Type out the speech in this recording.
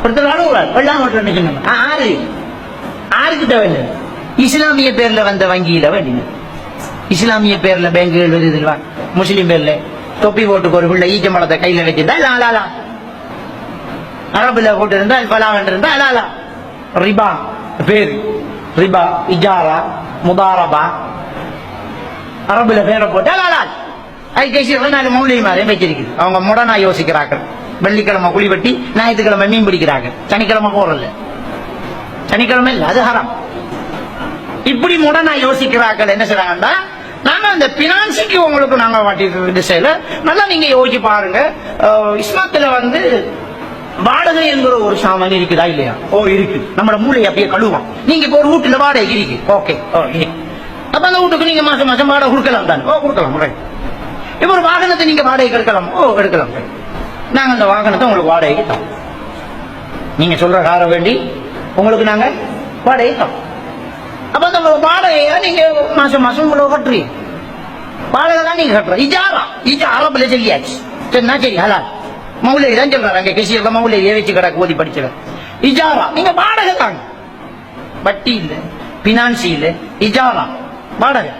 ஒருத்தர் அழுகுறார் வெள்ளாம சொன்னாங்க ஆறு ஆறுகிட்ட வேண்டியது இஸ்லாமிய பேர்ல வந்த வங்கியில வேண்டியது இஸ்லாமிய பேர்ல பேங்குகள் வருது முஸ்லீம் பேர்ல தொப்பி போட்டுக்கு ஒரு பிள்ளை ஈச்ச மலத்தை கையில வச்சிருந்தா லாலா அரபுல போட்டு இருந்தா பலாவன் இருந்தா லாலா ரிபா பேரு ரிபா இஜாரா முதாரபா அரபுல பேரை போட்டா லாலா அது கேசி நாலு மௌலியமாரையும் வச்சிருக்குது அவங்க முடனா யோசிக்கிறார்கள் வெள்ளிக்கிழமை குழிவெட்டி ஞாயிற்றுக்கிழமை மீன் பிடிக்கிறாங்க சனிக்கிழமை போறல சனிக்கிழமை இல்ல அது ஹராம் இப்படி முடனா யோசிக்கிறார்கள் என்ன செய்றாங்கன்னா நாங்க அந்த பினான்சிக்கு உங்களுக்கு நாங்க வாட்டிட்டு திசையில நல்லா நீங்க யோசிச்சு பாருங்க இஸ்லாத்துல வந்து வாடகை என்கிற ஒரு சாமான் இருக்குதா இல்லையா ஓ இருக்கு நம்ம மூளையை அப்படியே கழுவோம் நீங்க இப்ப ஒரு வீட்டுல வாடகை இருக்கு ஓகே அப்ப அந்த வீட்டுக்கு நீங்க மாசம் மாசம் வாடகை கொடுக்கலாம் தான் ஓ கொடுக்கலாம் இப்ப ஒரு வாகனத்தை நீங்க வாடகை எடுக்கலாம் ஓ எடுக்கலாம் நாங்க அந்த வாகனத்தை உங்களுக்கு வாடகைக்கு தரோம் நீங்க சொல்ற கார வேண்டி உங்களுக்கு நாங்க வாடகை தரோம் அப்ப அந்த வாடகைய நீங்க மாசம் மாசம் உங்களுக்கு கட்டுறீங்க வாடகை தான் நீங்க கட்டுறோம் இஜாரா அரபுல சொல்லியாச்சு சரிண்ணா சரி ஹலால் மௌலை தான் சொல்றாரு அங்க கிருஷியில மௌலை வச்சு கிடக்கு ஓதி படிச்சல இஜாரா நீங்க வாடகை தாங்க வட்டி இல்ல பினான்சி இல்ல இஜாரா வாடகை